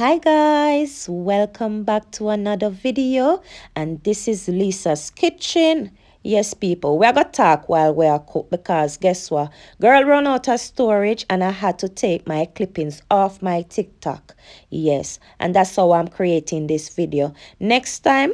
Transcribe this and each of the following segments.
Hi guys, welcome back to another video, and this is Lisa's kitchen. Yes people, we're gonna talk while we're cook because guess what, girl run out of storage and I had to take my clippings off my TikTok. Yes, and that's how I'm creating this video. Next time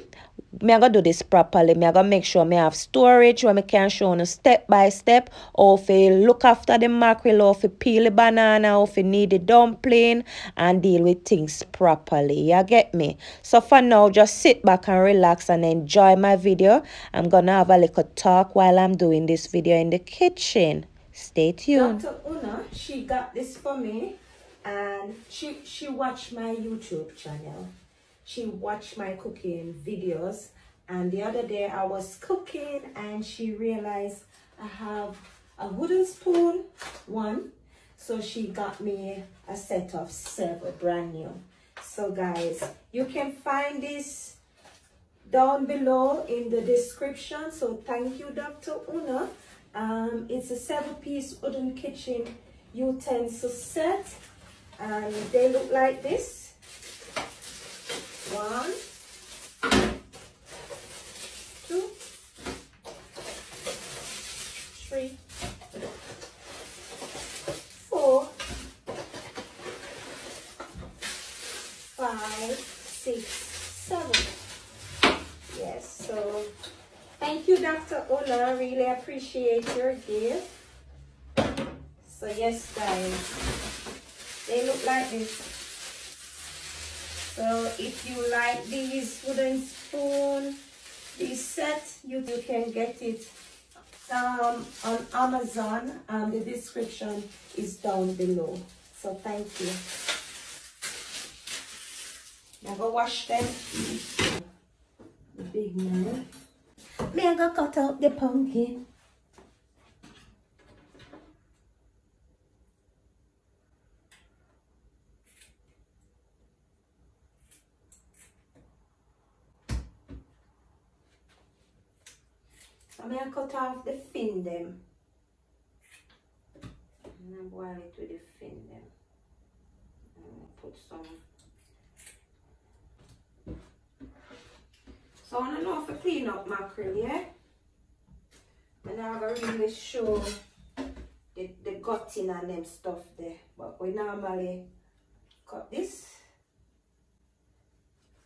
me I gonna do this properly. Me I gonna make sure me have storage where me can show you step by step how to look after the mackerel, how to peel the banana, how to knead the dumpling and deal with things properly. You get me? So for now, just sit back and relax and enjoy my video. I'm gonna have a little talk while I'm doing this video in the kitchen. Stay tuned. Dr. Una, she got this for me and she watched my YouTube channel. She watched my cooking videos, and the other day I was cooking and she realized I have a wooden spoon, one, so she got me a set of 7 brand new. So guys, you can find this down below in the description. So thank you, Dr. Una. It's a 7-piece wooden kitchen utensil set and they look like this. 1, 2, 3, 4, 5, 6, 7. Yes, so thank you, Dr. Ola. I really appreciate your gift. So yes guys, they look like this. So if you like these wooden spoon, this set, you can get it on Amazon, and the description is down below. So thank you. Now go wash them. The big man. Me I go cut out the pumpkin. I'm going to cut off the fin them. And I boil it with the fin them. And put some. So I want to know if I clean up mackerel, yeah? And I'm going to really show the gutting and them stuff there. But we normally cut this.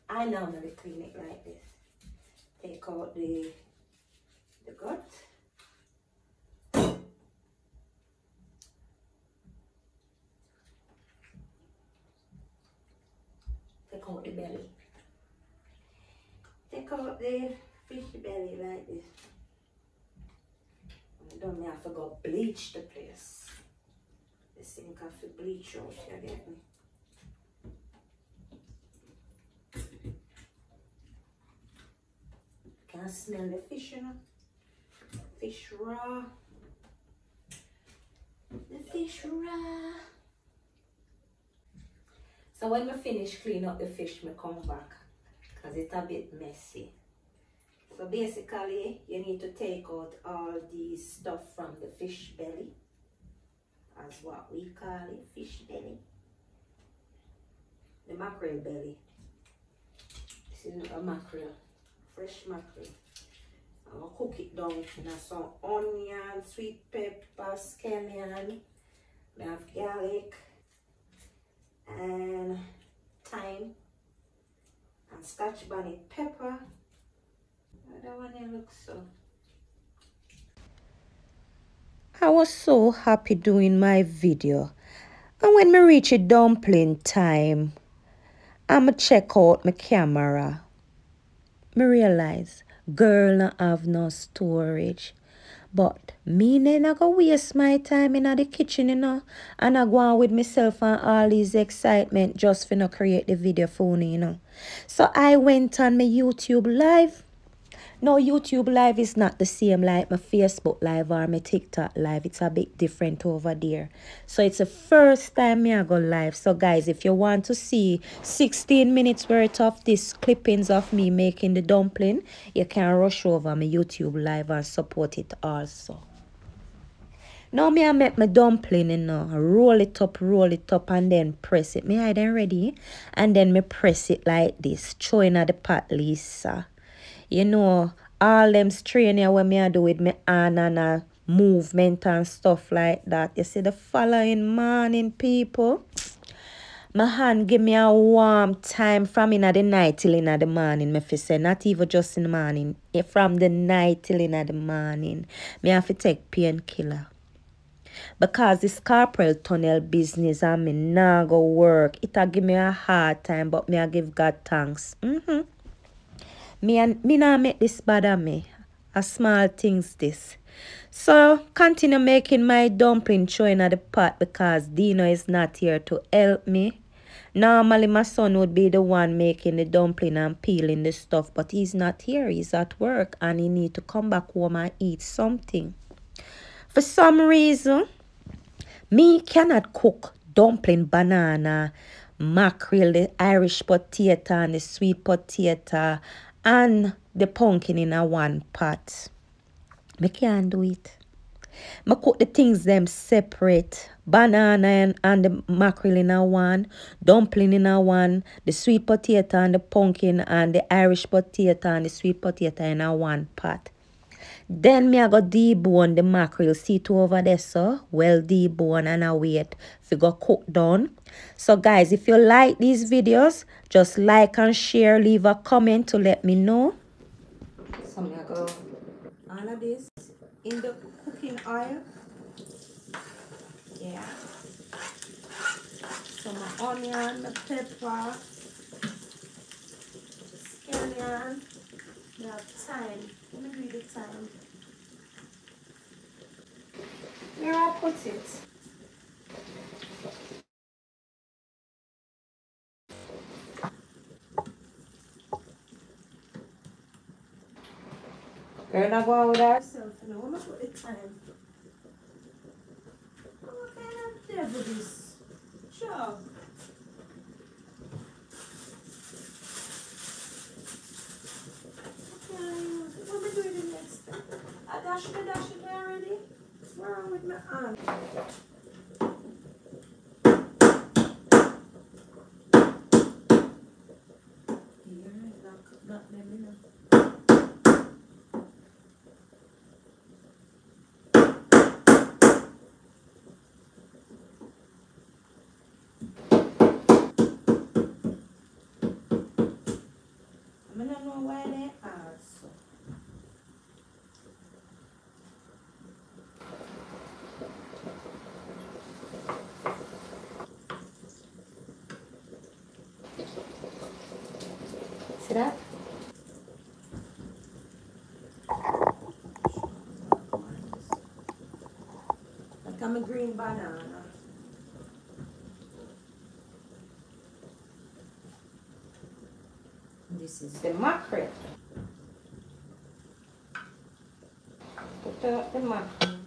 I normally clean it like this. Take out the gut. Take out the belly. Take out the fish belly like this. And don't me have to go bleach the place. The sink have to bleach out, you get me? Can smell the fish, you know? Fish raw. The fish raw. So when we finish clean up the fish, me come back because it's a bit messy. So basically, you need to take out all the stuff from the fish belly, as what we call it, fish belly. The mackerel belly. This is a mackerel, fresh mackerel. I'll cook it down in some onion, sweet pepper, scallion, we have garlic and thyme and scotch bonnet pepper. That one it looks so. I was so happy doing my video, and when me reach a dumpling time, I'ma check out my camera. Me realize girl not have no storage. But me not go waste my time in the kitchen, you know. And I go on with myself and all these excitement just for not create the video for me, you know. So I went on my YouTube live. No, YouTube live is not the same like my Facebook live or my TikTok live. It's a bit different over there. So it's the first time me I go live. So guys, if you want to see 16 minutes worth of these clippings of me making the dumpling, you can rush over my YouTube live and support it also. Now me I make my dumpling, you know. Roll it up, and then press it. Me I then ready. And then me press it like this. Throw in at the pot, Lisa. You know, all them strain here when me I do with me hand and movement and stuff like that. You see the following morning, people. My hand give me a warm time from in the night till in the morning. Me fi say not even just in the morning. From the night till in the morning. Me have to take painkiller. Because this carpal tunnel business and me nah go work. It'll give me a hard time, but me I give God thanks. Me nah make this bother me. A small things this. So continue making my dumpling showing at the pot because Dino is not here to help me. Normally my son would be the one making the dumpling and peeling the stuff, but he's not here. He's at work and he need to come back home and eat something. For some reason, me cannot cook dumpling, banana, mackerel, the Irish potato and the sweet potato and the pumpkin in a one pot. Me can't do it. I cook the things them separate. Banana and the mackerel in a one, dumpling in a one, the sweet potato and the pumpkin and the Irish potato and the sweet potato in a one pot. Then me I go debone the mackerel. See it over there, so well debone, and I wait for go cook done. So guys, if you like these videos, just like and share, leave a comment to let me know. So me I go all of this in the cooking oil. Yeah. So my onion, my pepper, scallion. We have thyme. Let me read the thyme. Where I put it? Girl, not go out with herself. No, I'm gonna put the thyme. What kind of devil this? Sure. What am I doing the next step? I dash it already. What's wrong with my arm? Not them enough. I don't know why they are so. See that? Like I'm a green banana. This is the mackerel. Put out the mackerel.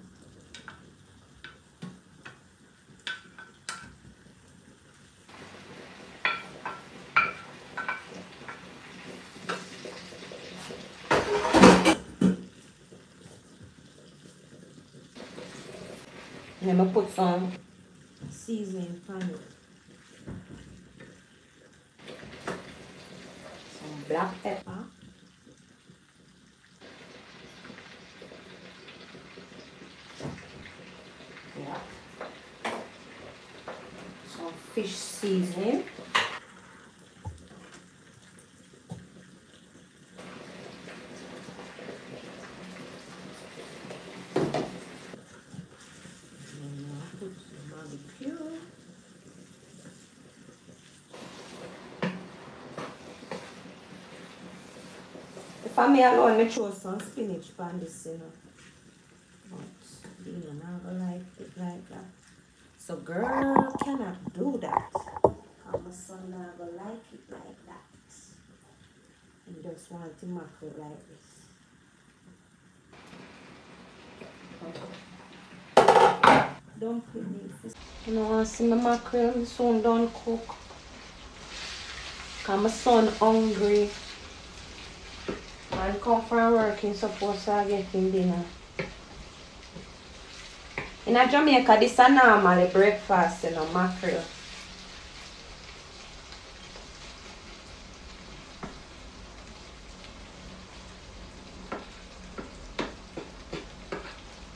And I'm going to put some seasoning on it. Some black pepper. Yeah. Some fish seasoning. For me alone, I chose some spinach on this, you know. But you know, not gonna like it like that. So girl cannot do that. And my son not gonna like it like that. He just want to mackerel like this. Don't put me. You know, I see my mackerel soon done cook. Cause my son hungry. Man come from work, he's supposed to get him dinner. In Jamaica, this is a normal breakfast, you know, mackerel.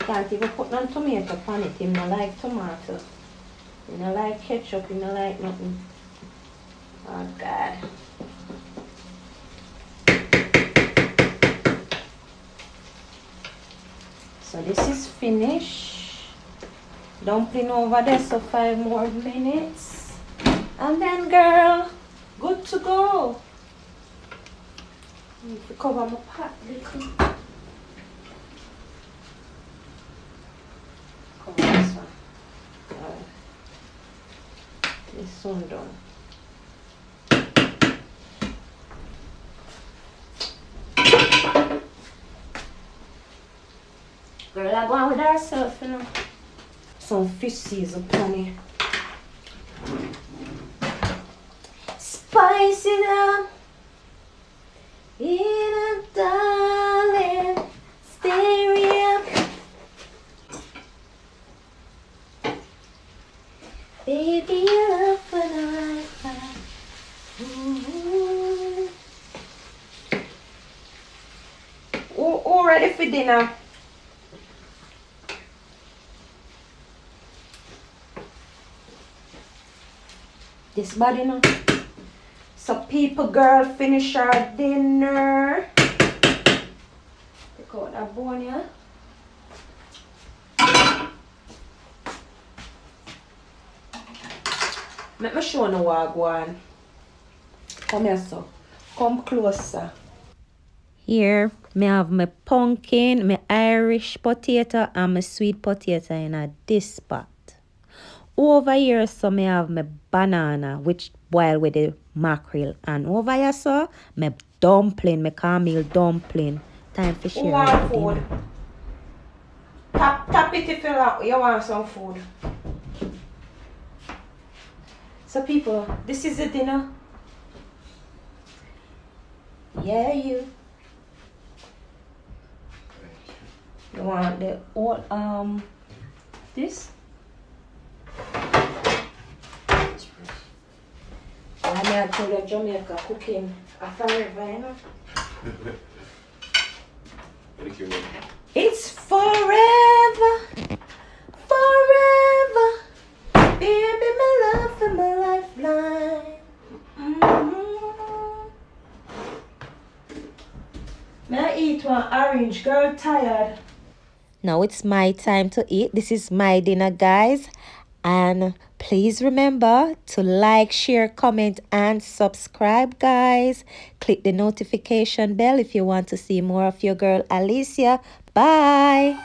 Can't even put no tomato on it. Him no like tomato. He no like ketchup. He no like nothing. Oh God. So this is finished. Dumpling over there, so 5 more minutes. And then, girl, good to go. Need to cover my pot little. Cover this one. This one done. Girl, I go on with herself, you know. Some fish season honey. Spice it up. In a darling stereo. Baby, you love when I find. All ready for dinner? This body now. So people, girl, finish our dinner. Take out that bone, yeah. Let me show you what one. Come here, so. Come closer. Here, me have my pumpkin, my Irish potato, and my sweet potato in this pot. Over here, so me have my banana, which boil with the mackerel. And over here, so, my dumpling, my caramel dumpling. Time for sharing. Want food? Tap it if you want some food. So people, this is the dinner. Yeah, you. You want the all this? I may have told you Jamaica cooking a forever, you know. It's forever, forever. Baby, my love and my lifeline. May I eat one orange, girl, tired. Now it's my time to eat. This is my dinner, guys. And please remember to like, share, comment, and subscribe, guys. Click the notification bell if you want to see more of your girl, Alicia. Bye.